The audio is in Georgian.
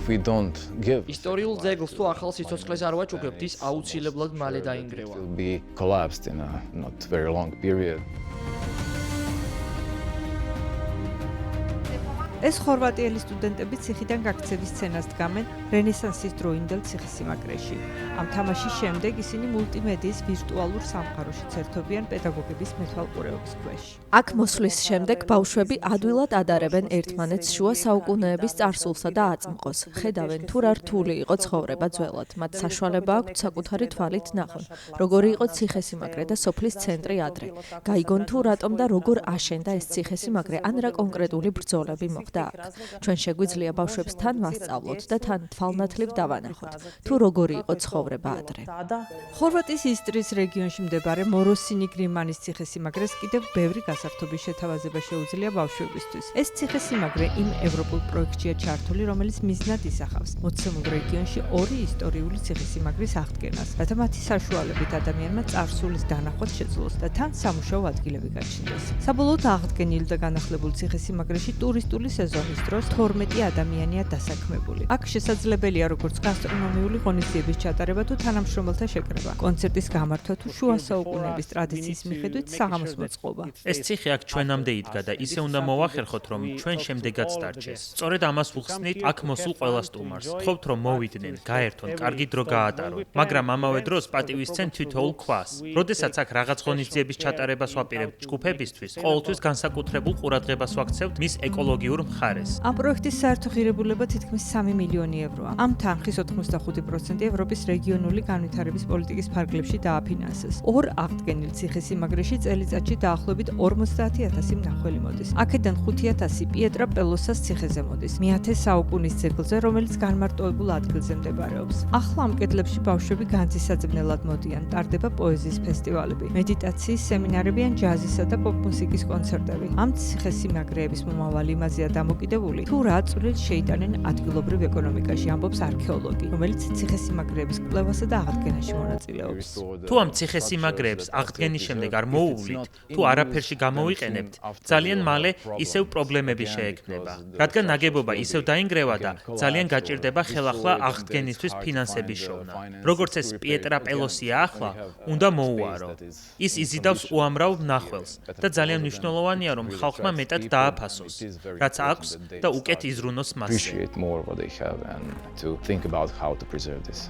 we don't give ისტორიულ ძეგლს თუ ახალ სიცოცხლეს არ ვაჭუქებთ, ის აუცილებლად მალე დაინგრევა. will be collapsed in a not very long period. ეს ხორვატიელი სტუდენტები ციხიდან გაქცევის სცენას დგამენ რენესანსის დროინდელ ციხესიმაგრეში. ამ თამაშის შემდეგ ისინი მულტიმედიის ვირტუალურ სამყაროში ცერთობიან პედაგოგების მეთვალყურეობის ქვეშ. აქ მოსვლის შემდეგ ბავშვები ადვილად ადარებენ ერთმანეთს შუა საუკუნეების წარსულსა და აწმყოს. ხედავენ თუ რა რთული იყო ცხოვრება ძველად. მათ საშუალება აქვთ საკუთარი თვალით ნახონ, როგორი იყო ციხესიმაგრე და სოფლის ცენტრი ადრე. გაიგონ თუ რატომ და როგორ აშენდა ეს ციხესიმაგრე, ან რა კონკრეტული ბრძოლები მოხდა. ჩვენ შეგვიძლია ბავშვებს თან ვასწავლოთ და თან თვალნათლივ დავანახოთ, თუ როგორი იყო ცხოვრება ადრე. ხორვატიის ისტრიის რეგიონში მდებარე მოროსინი გრიმანის ციხესიმაგრეს კიდევ ბევრი გასართობის შეთავაზება შეუძლია ბავშვებისთვის. ეს ციხესიმაგრე იმ ევროპულ პროექტშია ჩართული, რომელიც მიზნად ისახავს მოცემულ რეგიონში ორი ისტორიული ციხესიმაგრის აღდგენას, რათა მათი საშუალებით ადამიანმა წარსულის დანახვაც შეძლოს და თან სამუშაო ადგილები გაჩნდეს. საბოლოოდ აღდგენილი და განახლებული ციხესიმაგრეში ტურისტული სეზონის დროს 12 ადამიანია დასაქმებული. აქ შესაძლებელია როგორც გასტრონომიული ღონისძიების ჩატარება თუ თანამშრომელთა შეკრება, კონცერტის გამართვა თუ შუა საუკუნეების ტრადიციის მიხედვით საღამოს მოწყობა. ეს ციხე აქ ჩვენამდე იდგა და ისე უნდა მოვახერხოთ, რომ ჩვენ შემდეგაც დარჩეს. სწორედ ამას ვუხსნით აქ მოსულ ყველა სტუმარს. ვთხოვთ, რომ მოვიდნენ, გაერთონ, კარგი დრო გაატარონ, მაგრამ ამავე დროს პატივისცენ თითოეულ ქვას. როდესაც აქ რაღაც ღონისძიების ჩატარებას ვაპირებთ ჯგუფებისთვის, ყოველთვის განსაკუთრებულ ყურადღებას ვაქცევთ მის ეკოლოგიურ მხარეს. ამ პროექტის საერთო ღირებულება თითქმის 3 მილიონი ევროა. ამ თანხის 85% ევროპის რეგიონული განვითარების პოლიტიკის ფარგლებში დააფინანსეს. ორ აღდგენილ ციხესიმაგრეში წელიწადში დაახლოებით 50,000 მნახველი მოდის. აქედან 5,000 პიეტრა პელოსას ციხეზე მოდის, მე-10 საუკუნის ძეგლზე, რომელიც განმარტოებულ ადგილზე მდებარეობს. ახლა ამ კედლებში ბავშვები განძისაძვნელად მოდიან, ტარდება პოეზიის ფესტივალები, მედიტაციის სემინარები ან ჯაზისა და პოპ-მუსიკის კონცერტები. ამ ციხესიმაგრეების მომავალი იმაზეა დამოკიდებული, თუ რა წვლილს შეიტანენ ადგილობრივ ეკონომიკაში, ამბობს არქეოლოგი, რომელიც ციხესიმაგრეების კვლევასა და აღდგენაში მონაწილეობს. თუ ამ ციხესიმაგრეებს აღდგენის შემდეგ არ მოუვლით, თუ არაფერში გამოვიყენებთ, ძალიან მალე ისევ პრობლემები შეექმნება. რადგან ნაგებობა ისევ დაინგრევა და ძალიან გაჭირდება ხელახლა აღდგენისთვის ფინანსების შოვნა. როგორც ეს პიეტრა პელოსია ახლა, უნდა მოუარო. ის იზიდავს უამრავ მნახველს და ძალიან მნიშვნელოვანია, რომ ხალხმა მეტად დააფასოს, რაც აქვს და უკეთ იზრუნოს მასზე. Appreciate more what they have and to think about how to preserve this.